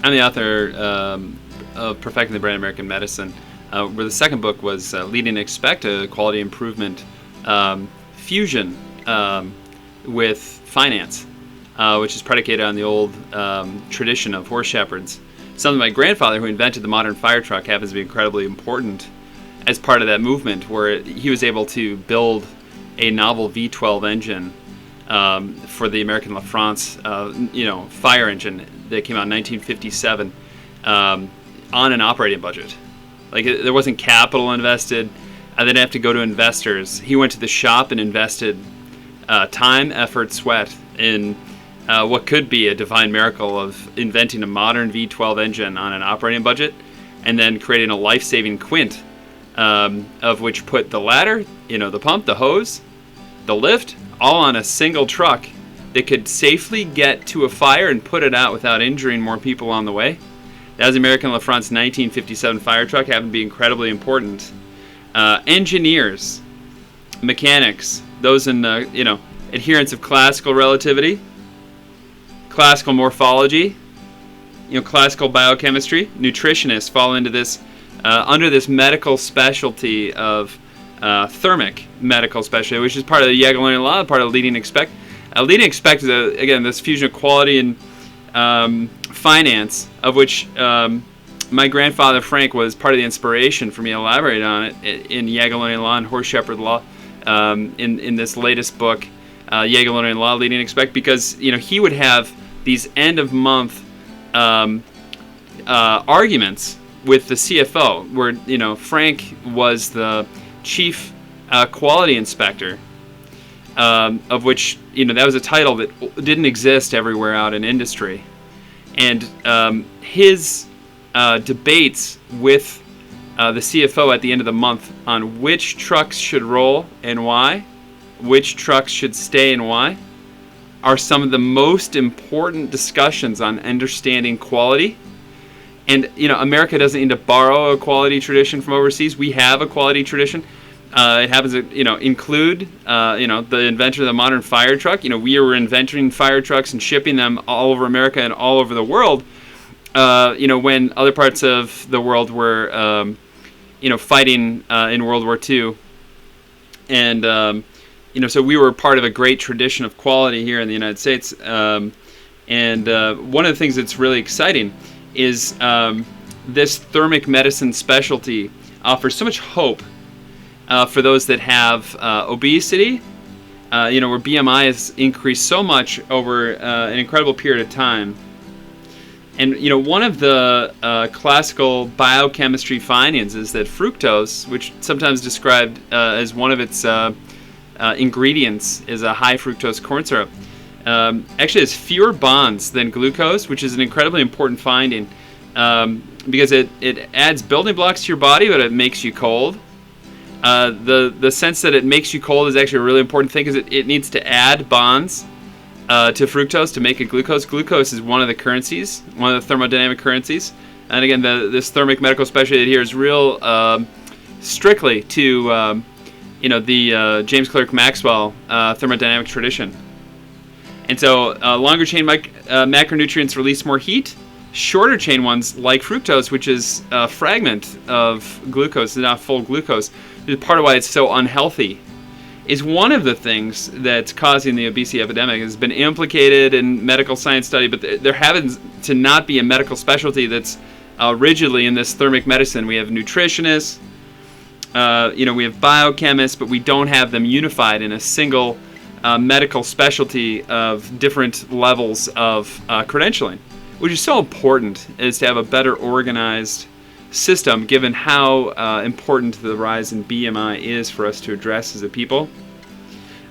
I'm the author of Perfecting the Brand American Medicine, where the second book was Leading to Expect a Quality Improvement Fusion with Finance, which is predicated on the old tradition of horse shepherds. Something my grandfather, who invented the modern fire truck, happens to be incredibly important as part of that movement, where he was able to build a novel V12 engine for the American La France, fire engine that came out in 1957 on an operating budget. Like, there wasn't capital invested. They didn't have to go to investors. He went to the shop and invested time, effort, sweat in what could be a divine miracle of inventing a modern V12 engine on an operating budget, and then creating a life-saving quint, of which put the ladder, the pump, the hose, the lift, all on a single truck that could safely get to a fire and put it out without injuring more people on the way. That was American La France 1957 fire truck. Happened to be incredibly important. Engineers, mechanics, those in adherence of classical relativity, classical morphology, classical biochemistry. Nutritionists fall into this under this medical specialty of Thermic Medical Specialty, which is part of the Jagiellonian law, part of Leading to Expect. Leading to Expect is, again, this fusion of quality and finance, of which my grandfather Frank was part of the inspiration for me to elaborate on it in Jagiellonian law and Horse Shepherd law in this latest book, Jagiellonian law, Leading to Expect, because he would have these end-of-month arguments with the CFO, where Frank was the chief quality inspector, of which that was a title that didn't exist everywhere out in industry, and his debates with the CFO at the end of the month on which trucks should roll and why, which trucks should stay and why, are some of the most important discussions on understanding quality. And America doesn't need to borrow a quality tradition from overseas. We have a quality tradition. It happens to include the invention of the modern fire truck. We were inventing fire trucks and shipping them all over America and all over the world. When other parts of the world were fighting in World War II, and so we were part of a great tradition of quality here in the United States. And one of the things that's really exciting is this thermic medicine specialty offers so much hope for those that have obesity, where BMI has increased so much over an incredible period of time. And one of the classical biochemistry findings is that fructose, which sometimes described as one of its ingredients is a high fructose corn syrup, actually has fewer bonds than glucose, which is an incredibly important finding because it adds building blocks to your body, but it makes you cold. The sense that it makes you cold is actually a really important thing, because it needs to add bonds to fructose to make it glucose. Glucose is one of the currencies, one of the thermodynamic currencies. And again, this Thermic Medical Specialty here is real strictly to the James Clerk Maxwell thermodynamic tradition. And so longer chain macronutrients release more heat. Shorter chain ones, like fructose, which is a fragment of glucose, not full glucose, is part of why it's so unhealthy, is one of the things that's causing the obesity epidemic. It has been implicated in medical science study, but there happens to not be a medical specialty that's rigidly in this thermic medicine. We have nutritionists, we have biochemists, but we don't have them unified in a single medical specialty of different levels of credentialing, which is so important, is to have a better organized system, given how important the rise in BMI is for us to address as a people.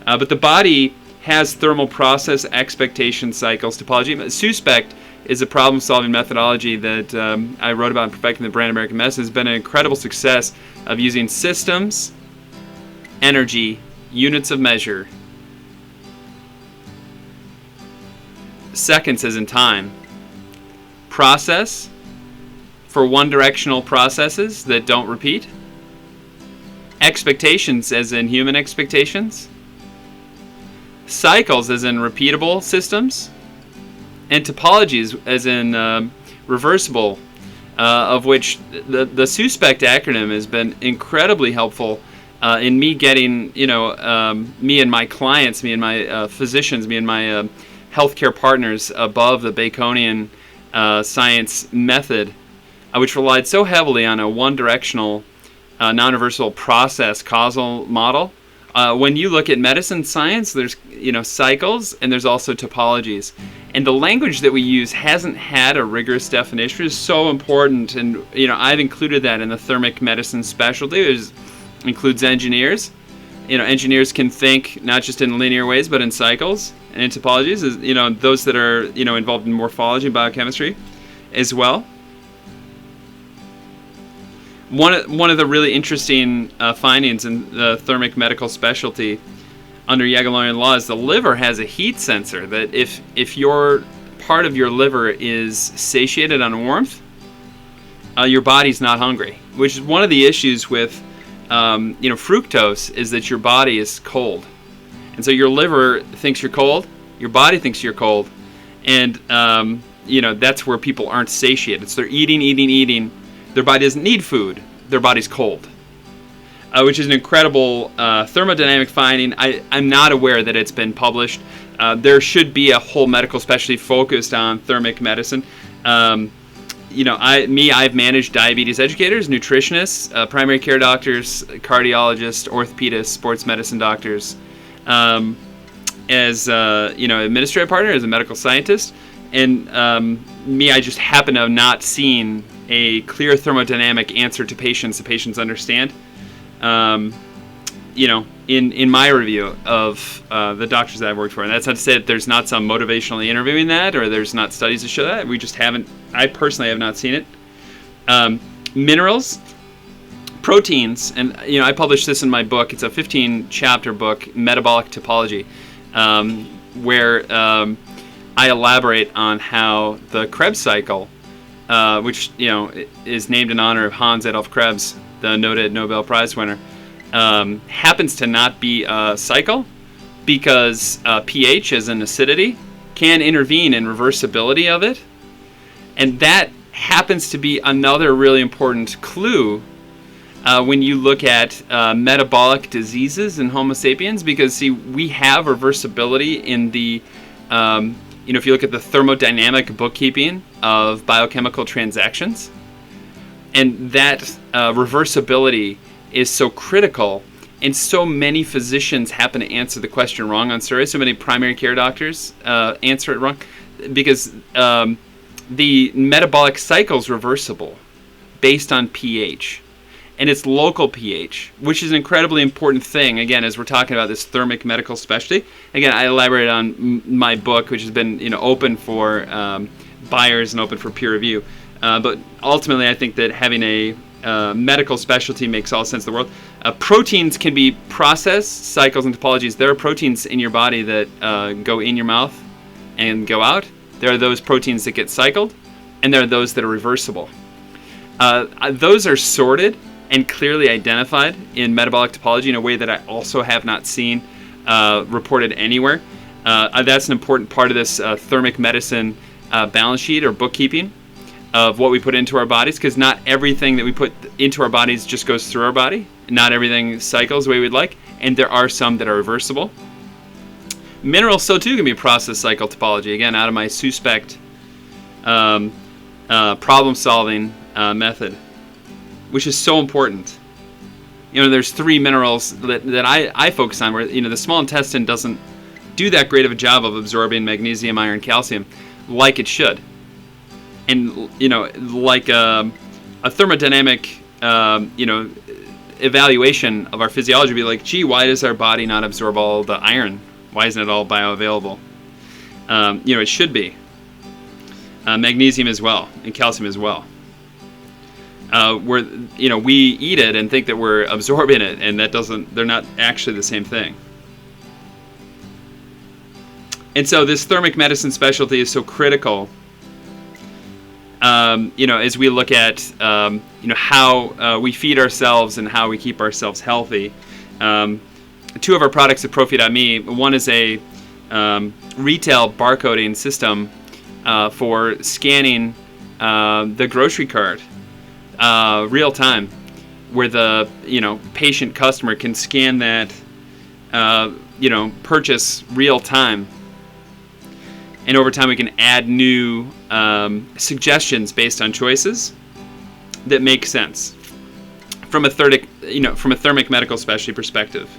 But the body has thermal process, expectation, cycles, topology. Suspect is a problem-solving methodology that I wrote about in Perfecting the Brand American Medicine. Has been an incredible success of using systems, energy, units of measure, seconds as in time, process for one-directional processes that don't repeat, expectations as in human expectations, cycles as in repeatable systems, and topologies as in reversible, of which the SUSPECT acronym has been incredibly helpful in me getting, me and my clients, me and my physicians, me and my healthcare partners above the Baconian science method, which relied so heavily on a one-directional, non-reversible process causal model. When you look at medicine science, there's cycles and there's also topologies, and the language that we use hasn't had a rigorous definition. Is so important, and I've included that in the Thermic Medicine Specialty. It includes engineers. Engineers can think not just in linear ways but in cycles and in topologies. Those that are involved in morphology and biochemistry as well. One of the really interesting findings in the Thermic Medical Specialty under Jagiellonian law is the liver has a heat sensor, that if your part of your liver is satiated on warmth, your body's not hungry, which is one of the issues with fructose, is that your body is cold. And so your liver thinks you're cold, your body thinks you're cold, and that's where people aren't satiated. So they're eating. Their body doesn't need food. Their body's cold, which is an incredible thermodynamic finding. I'm not aware that it's been published. There should be a whole medical specialty focused on thermic medicine. I've managed diabetes educators, nutritionists, primary care doctors, cardiologists, orthopedists, sports medicine doctors, as administrative partner, as a medical scientist. And I just happen to have not seen a clear thermodynamic answer to patients that patients understand. In my review of the doctors that I've worked for. And that's not to say that there's not some motivationally interviewing that, or there's not studies to show that. We just haven't, I personally have not seen it. Minerals, proteins, and I published this in my book. It's a 15-chapter book, Metabolic Topology, where I elaborate on how the Krebs cycle, which is named in honor of Hans Adolf Krebs, the noted Nobel Prize winner, happens to not be a cycle because pH, as in acidity, can intervene in reversibility of it. And that happens to be another really important clue when you look at metabolic diseases in Homo sapiens, because, see, we have reversibility in the, if you look at the thermodynamic bookkeeping of biochemical transactions, and that reversibility is so critical, and so many physicians happen to answer the question wrong on survey. So many primary care doctors answer it wrong, because the metabolic cycle is reversible based on pH, and it's local pH, which is an incredibly important thing. Again, as we're talking about this Thermic Medical Specialty, again, I elaborate on my book, which has been open for buyers and open for peer review. But ultimately, I think that having a medical specialty makes all sense in the world. Proteins can be processed, cycles and topologies. There are proteins in your body that go in your mouth and go out. There are those proteins that get cycled, and there are those that are reversible. Those are sorted and clearly identified in metabolic topology in a way that I also have not seen reported anywhere. That's an important part of this thermic medicine balance sheet or bookkeeping of what we put into our bodies, because not everything that we put into our bodies just goes through our body. Not everything cycles the way we'd like, and there are some that are reversible. Minerals, so too, can be process cycle topology. Again, out of my SUSPECT problem-solving method, which is so important. There's 3 minerals that I focus on where, the small intestine doesn't do that great of a job of absorbing magnesium, iron, calcium like it should. And, like a thermodynamic, evaluation of our physiology would be like, gee, why does our body not absorb all the iron? Why isn't it all bioavailable? It should be. Magnesium as well, and calcium as well. We eat it and think that we're absorbing it, and they're not actually the same thing. And so this thermic medicine specialty is so critical, as we look at, how we feed ourselves and how we keep ourselves healthy. 2 of our products at Profi.me, one is a retail barcoding system for scanning the grocery cart real time, where the patient customer can scan that purchase real time, and over time we can add new suggestions based on choices that make sense from a Thermic Medical Specialty perspective.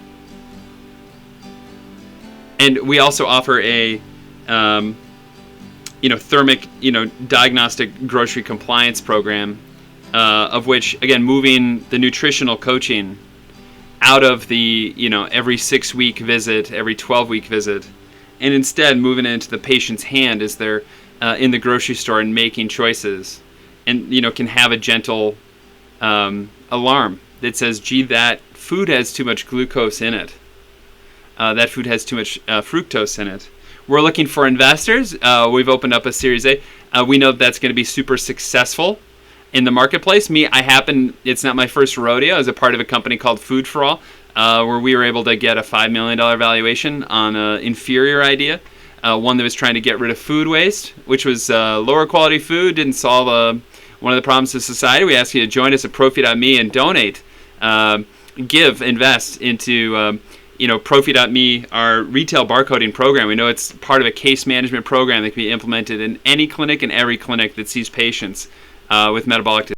And we also offer a Thermic diagnostic grocery compliance program, of which, again, moving the nutritional coaching out of the every 6-week visit, every 12-week visit, and instead moving it into the patient's hand as they're in the grocery store and making choices, and can have a gentle alarm that says, gee, that food has too much glucose in it, that food has too much fructose in it. We're looking for investors. We've opened up a Series A. We know that's going to be super successful in the marketplace. It's not my first rodeo. I was a part of a company called Food for All, where we were able to get a $5 million valuation on an inferior idea, one that was trying to get rid of food waste, which was lower quality food, didn't solve one of the problems of society. We ask you to join us at Profi.me and donate, invest into Profi.me, our retail barcoding program. We know it's part of a case management program that can be implemented in any clinic and every clinic that sees patients with metabolic disease.